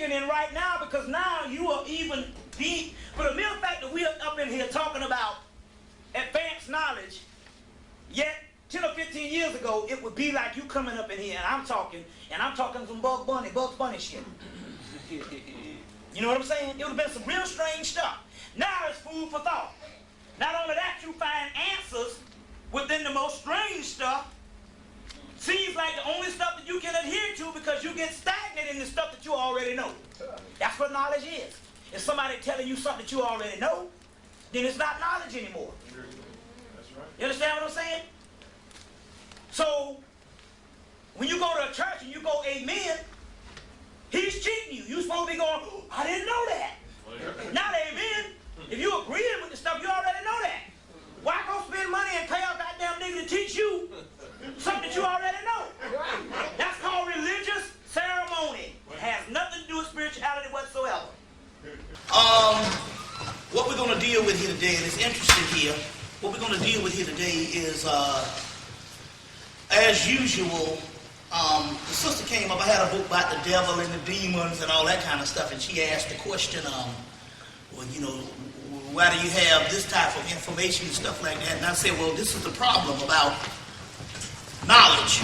awakening right now, because now you are even deep. For the mere fact that we are up in here talking about advanced knowledge, yet 10 or 15 years ago, it would be like you coming up in here and I'm talking some Bugs Bunny shit. You know what I'm saying? It would have been some real strange stuff. Now it's food for thought. Not only that, you find answers within the most strange stuff. Seems like the only stuff that you can adhere to, because you get stagnant in the stuff that you already know. That's what knowledge is. If somebody telling you something that you already know, then it's not knowledge anymore. That's right. You understand what I'm saying? So, when you go to a church and you go, amen, he's cheating you. You're supposed to be going, oh, I didn't know that. Not amen. If you agreeing with the stuff, you already know that. Why go spend money and pay a goddamn nigga to teach you something that you already know? That's called religious ceremony. It has nothing to do with spirituality whatsoever. What we're going to deal with here today, and it's interesting here, what we're going to deal with here today is, as usual, the sister came up. I had a book about the devil and the demons and all that kind of stuff, and she asked the question, well, you know, why do you have this type of information and stuff like that? And I said, well, this is the problem about knowledge.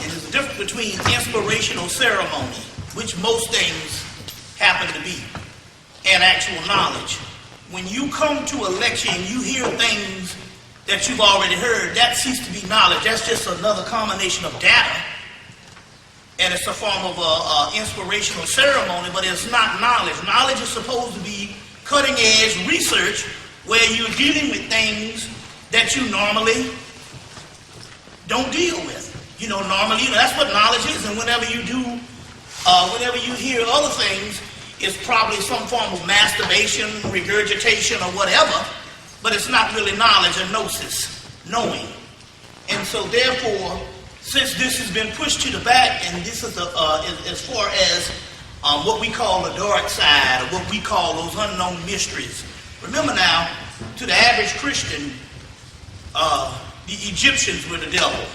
And there's a difference between inspirational ceremony, which most things happen to be, and actual knowledge. When you come to a lecture and you hear things that you've already heard, that ceases to be knowledge. That's just another combination of data, and it's a form of inspirational ceremony, but it's not knowledge. Knowledge is supposed to be cutting-edge research where you're dealing with things that you normally don't deal with. You know, normally, that's what knowledge is, and whenever you hear other things, it's probably some form of masturbation, regurgitation, or whatever, but it's not really knowledge or gnosis, knowing. And so therefore, since this has been pushed to the back, and this is as far as what we call the dark side, or what we call those unknown mysteries. Remember now, to the average Christian, the Egyptians were the devil.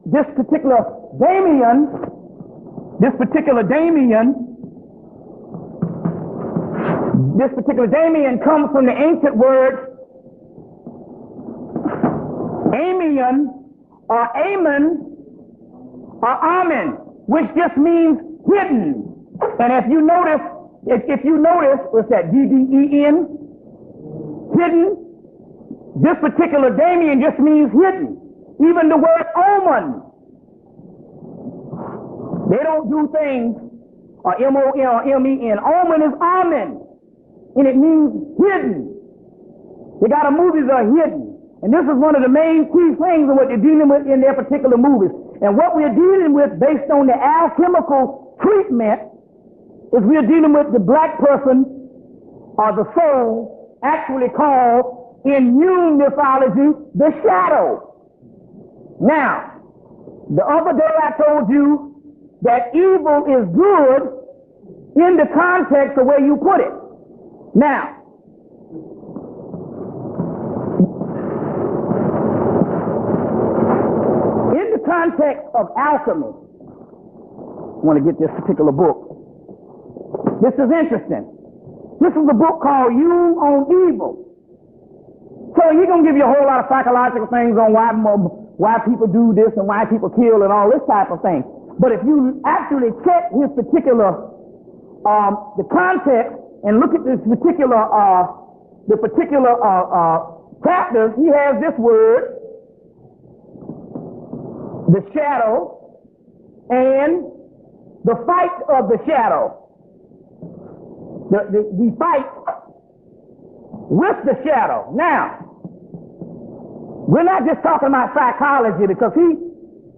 This particular Damien comes from the ancient word Amian or Amen or Amen, which just means hidden. And if you notice, what's that, D-D-E-N? Hidden. This particular Damien just means hidden. Even the word omen. They don't do things, or M-O-N or M-E-N. Omen is amen. And it means hidden. They got movies that are hidden. And this is one of the main key things of what they're dealing with in their particular movies. And what we're dealing with based on the alchemical treatment is we're dealing with the black person or the soul, actually called in Jung mythology, the shadow. Now, the other day I told you that evil is good in the context of where you put it. Now, in the context of alchemy, I want to get this particular book. This is interesting. This is a book called Jung on Evil. So he's going to give you a whole lot of psychological things on why people do this and why people kill and all this type of thing. But if you actually check his particular, the context and look at this particular, chapters, he has this word, the shadow, and the fight of the shadow. The fight with the shadow. Now, we're not just talking about psychology, because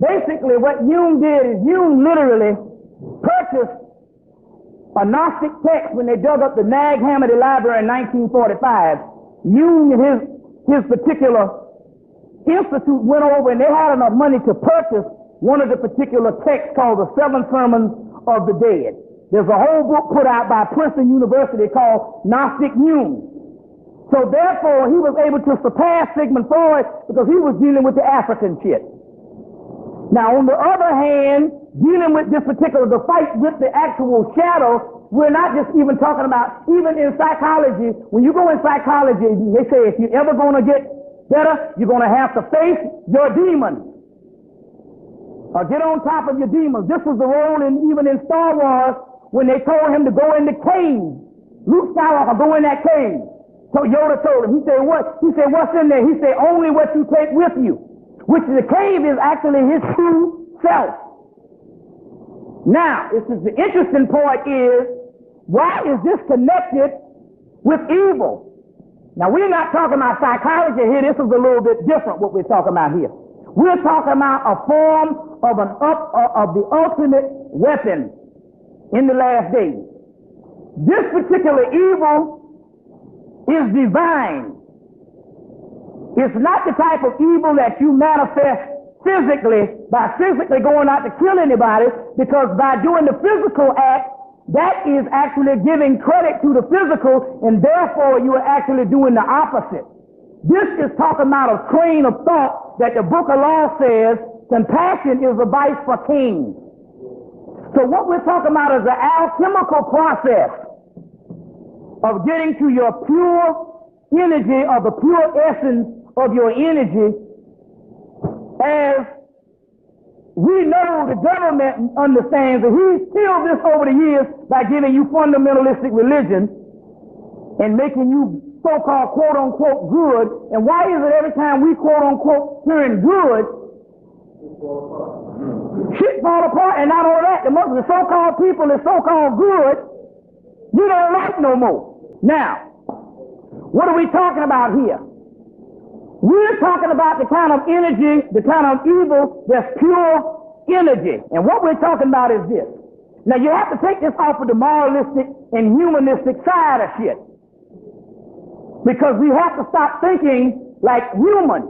basically what Jung did is Jung literally purchased a Gnostic text when they dug up the Nag Hammadi Library in 1945. Jung and his particular institute went over and they had enough money to purchase one of the particular texts called the Seven Sermons of the Dead. There's a whole book put out by Princeton University called Gnostic Jung. So therefore, he was able to surpass Sigmund Freud because he was dealing with the African shit. Now, on the other hand, dealing with this particular, the fight with the actual shadow, we're not just even talking about, even in psychology, when you go in psychology, they say if you're ever going to get better, you're going to have to face your demons. Or get on top of your demons. This was the role even in Star Wars when they told him to go in the cave. Luke Skywalker, go in that cave. So Yoda told him, he said, what? He said, what's in there? He said, only what you take with you. Which the cave is actually his true self. Now, this is the interesting point is, why is this connected with evil? Now, we're not talking about psychology here. This is a little bit different what we're talking about here. We're talking about a form of the ultimate weapon in the last days. This particular evil is divine. It's not the type of evil that you manifest physically by physically going out to kill anybody, because by doing the physical act, that is actually giving credit to the physical, and therefore you are actually doing the opposite. This is talking about a train of thought that the Book of Law says compassion is a vice for kings. So what we're talking about is the alchemical process of getting to your pure energy, or the pure essence of your energy. As we know, the government understands that he's killed this over the years by giving you fundamentalistic religion and making you so-called quote-unquote good. And why is it every time we quote-unquote turn good, shit fall apart? And not only that, the so-called people is so-called good, you don't like no more. Now, what are we talking about here? We're talking about the kind of energy, the kind of evil that's pure energy. And what we're talking about is this. Now, you have to take this off of the moralistic and humanistic side of shit. Because we have to stop thinking like humans.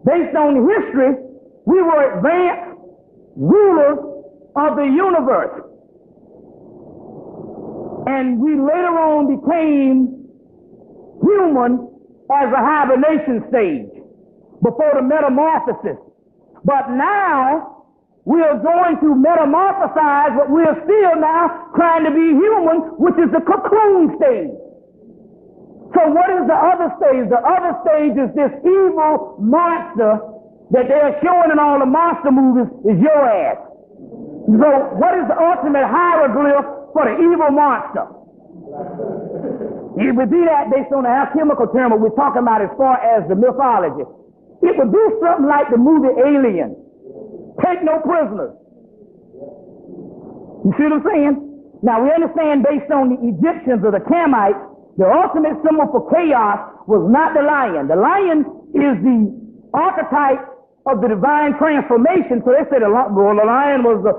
Based on history, we were advanced rulers of the universe. And we later on became human as a hibernation stage before the metamorphosis. But now we are going to metamorphosize, but we're still now trying to be human, which is the cocoon stage. So what is the other stage? The other stage is this evil monster that they're showing in all the monster movies is your ass. So what is the ultimate hieroglyph for the evil monster? It would be that based on the alchemical term that we're talking about as far as the mythology. It would be something like the movie Alien. Take no prisoners. You see what I'm saying? Now we understand based on the Egyptians or the Hemmites, the ultimate symbol for chaos was not the lion. The lion is the archetype of the divine transformation. So they said the lion was the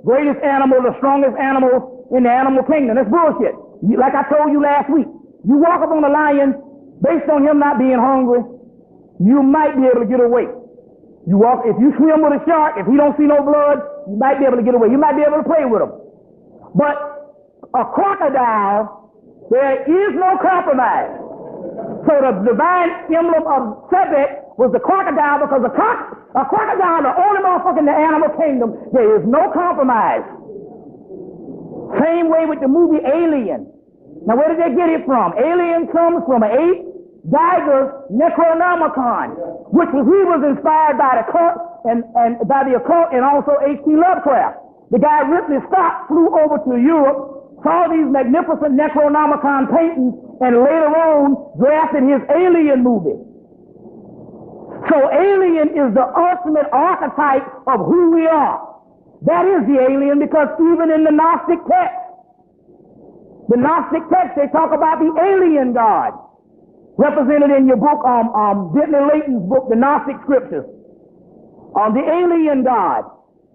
greatest animal, the strongest animal in the animal kingdom. That's bullshit. Like I told you last week, you walk up on a lion, based on him not being hungry, you might be able to get away. If you swim with a shark, if he don't see no blood, you might be able to get away. You might be able to play with him. But a crocodile, there is no compromise. So the divine emblem of Sebek was the crocodile, because a crocodile, the only motherfucker in the animal kingdom, there is no compromise. Same way with the movie Alien. Now where did they get it from? Alien comes from an ape, Geiger Necronomicon, which he was inspired by the occult and by the occult, and also H.P. Lovecraft. The guy Ridley Scott flew over to Europe, saw these magnificent Necronomicon paintings, and later on drafted his Alien movie. So Alien is the ultimate archetype of who we are. That is the alien, because even in the Gnostic text, they talk about the alien God, represented in your book, Bentley Layton's book, The Gnostic Scriptures, the alien God.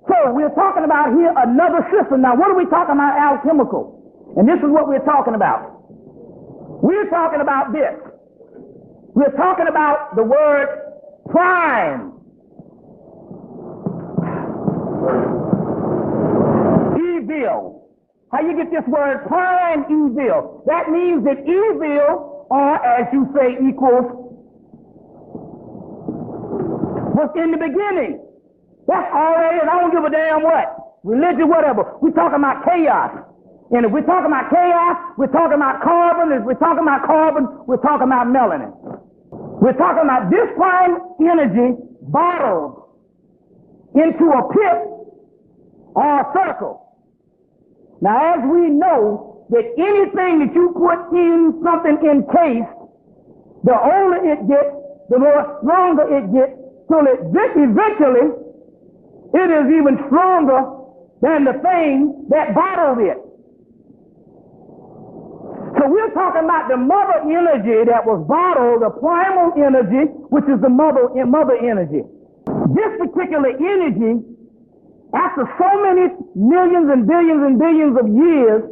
So we're talking about here another system. Now what are we talking about alchemical? And this is what we're talking about. We're talking about this. We're talking about the word prime. Evil. How you get this word prime evil? That means that evil, or as you say, equals, was in the beginning. That's all it is. I don't give a damn what. Religion, whatever. We're talking about chaos. And if we're talking about chaos, we're talking about carbon. If we're talking about carbon, we're talking about melanin. We're talking about this prime energy bottled into a pit or a circle. Now, as we know that anything that you put in something encased, the older it gets, the more stronger it gets, till it eventually it is even stronger than the thing that bottled it. So we're talking about the mother energy that was bottled, the primal energy, which is the mother energy. This particular energy, after so many millions and billions and billions of years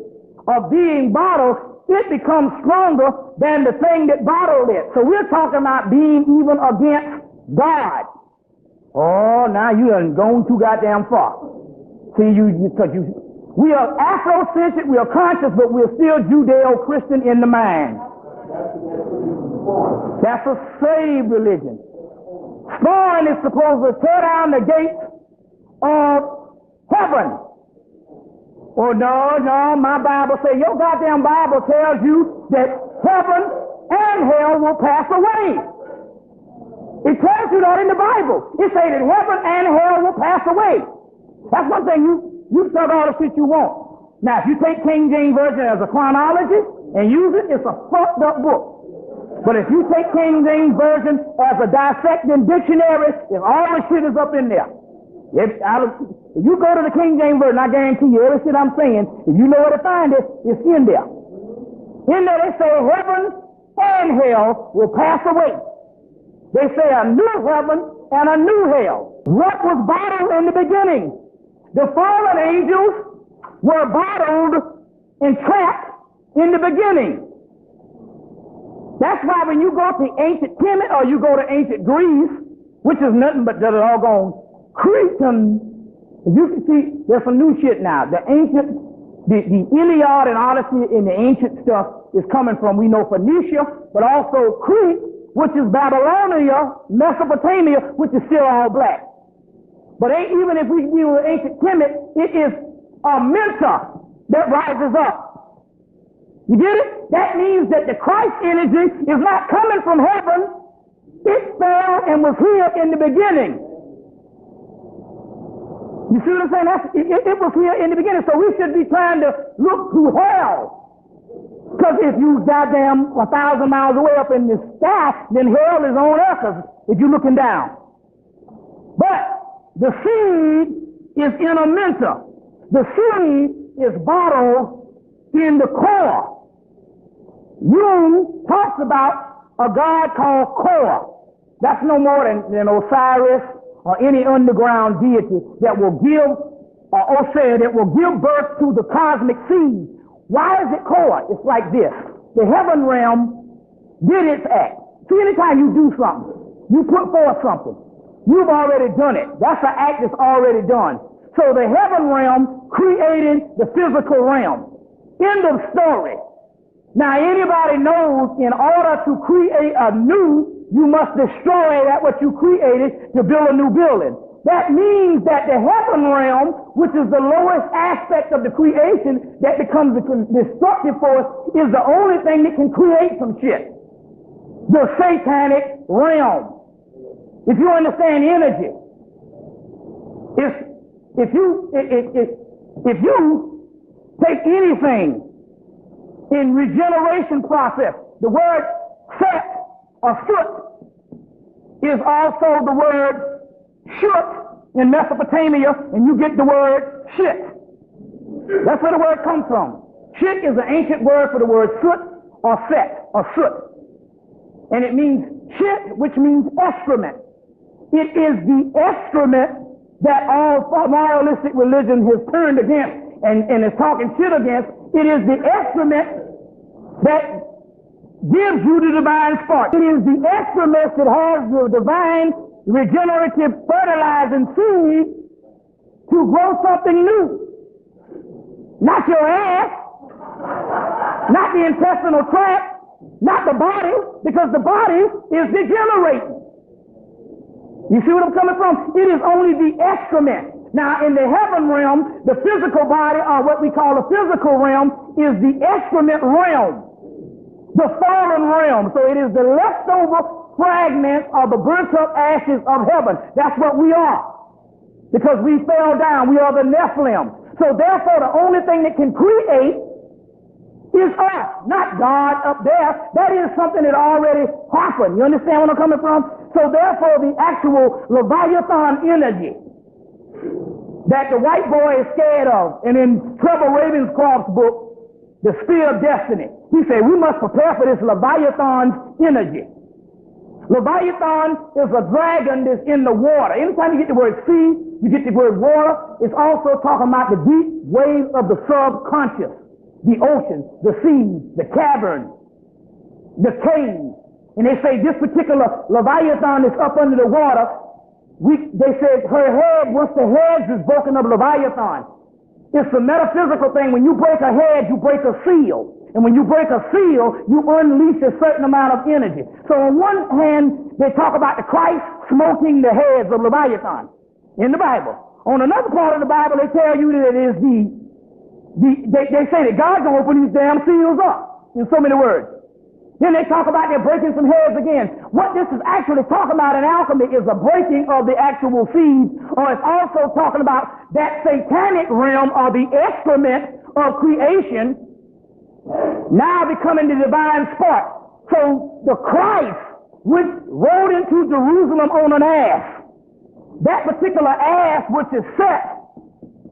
of being bottled, it becomes stronger than the thing that bottled it. So we're talking about being even against God. Oh, now you done gone too goddamn far. See, we are Afrocentric, we are conscious, but we're still Judeo-Christian in the mind. That's a slave religion. Spawn is supposed to tear down the gates of heaven. Oh, no, my Bible says, your goddamn Bible tells you that heaven and hell will pass away. It tells you that in the Bible. It says that heaven and hell will pass away. That's one thing you talk all the shit you want. Now, if you take King James Version as a chronology and use it, it's a fucked up book. But if you take King James Version as a dissecting dictionary, then all the shit is up in there. If you go to the King James Version, I guarantee you, every shit I'm saying, if you know where to find it, it's in there. In there they say heaven and hell will pass away. They say a new heaven and a new hell. What was bottled in the beginning? The fallen angels were bottled and trapped in the beginning. That's why when you go to ancient Hemmitt or you go to ancient Greece, which is nothing but the doggone Cretan, you can see there's some new shit now. The Iliad and Odyssey in the ancient stuff is coming from, we know, Phoenicia, but also Crete, which is Babylonia, Mesopotamia, which is still all black. But even if we deal with ancient Kemet, it is a mentor that rises up. You get it? That means that the Christ energy is not coming from heaven. It fell and was here in the beginning. You see what I'm saying? It was here in the beginning. So we should be trying to look to hell. Because if you goddamn 1,000 miles away up in the sky, then hell is on earth if you're looking down. But the seed is in a mentor. The seed is bottled in the core. Jung talks about a god called Core. That's no more than Osiris or any underground deity that will give, or Osir, that will give birth to the cosmic seed. Why is it core? It's like this. The heaven realm did its act. See, anytime you do something, you put forth something, you've already done it. That's an act that's already done. So the heaven realm created the physical realm. End of story. Now, anybody knows in order to create a new, you must destroy that what you created to build a new building. That means that the heaven realm, which is the lowest aspect of the creation that becomes the destructive force, is the only thing that can create some shit. The satanic realm. If you understand energy, if you take anything in regeneration process, the word set or soot is also the word shut in Mesopotamia, and you get the word shit. That's where the word comes from. Shit is an ancient word for the word soot or set or soot. And it means shit, which means excrement. It is the excrement that all moralistic religion has turned against and is talking shit against. It is the excrement that gives you the divine spark. It is the excrement that has the divine regenerative fertilizing seed to grow something new. Not your ass, not the intestinal tract, not the body, because the body is degenerating. You see what I'm coming from? It is only the excrement. Now, in the heaven realm, the physical body, or what we call the physical realm, is the excrement realm, the fallen realm. So it is the leftover fragments of the burnt-up ashes of heaven. That's what we are. Because we fell down. We are the Nephilim. So therefore, the only thing that can create is us, not God up there. That is something that already happened. You understand where I'm coming from? So therefore, the actual Leviathan energy that the white boy is scared of, and in Trevor Ravenscroft's book, The Spear of Destiny, he said we must prepare for this Leviathan's energy. Leviathan is a dragon that's in the water. Anytime you get the word sea, you get the word water. It's also talking about the deep waves of the subconscious, the ocean, the seas, the caverns, the caves. And they say this particular Leviathan is up under the water. They said her head, once the head is broken of Leviathan, it's a metaphysical thing. When you break a head, you break a seal. And when you break a seal, you unleash a certain amount of energy. So on one hand, they talk about the Christ smoking the heads of Leviathan in the Bible. On another part of the Bible, they tell you that it is they say that God's going to open these damn seals up in so many words. Then they talk about they're breaking some heads again. What this is actually talking about in alchemy is a breaking of the actual seeds, or it's also talking about that satanic realm or the excrement of creation now becoming the divine spark. So the Christ which rode into Jerusalem on an ass, that particular ass which is set,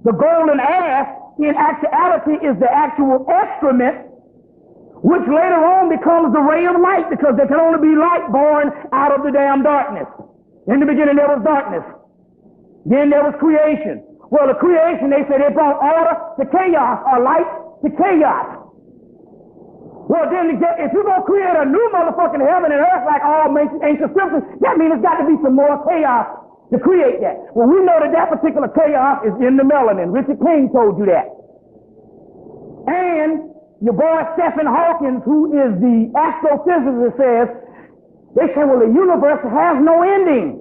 the golden ass, in actuality is the actual excrement, which later on becomes the ray of light, because there can only be light born out of the damn darkness. In the beginning there was darkness. Then there was creation. Well, the creation, they say they brought order to chaos, or light to chaos. Well, then if you're going to create a new motherfucking heaven and earth like all ancient scriptures, that means there's got to be some more chaos to create that. Well, we know that particular chaos is in the melanin. Richard King told you that. And your boy Stephen Hawking, who is the astrophysicist, says, they say, well, the universe has no ending.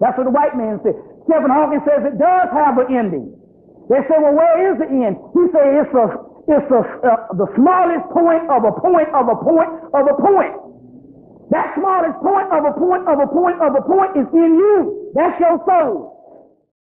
That's what the white man said. Stephen Hawking says it does have an ending. They say, well, where is the end? He says it's the smallest point of a point of a point of a point. That smallest point of a point of a point of a point is in you. That's your soul.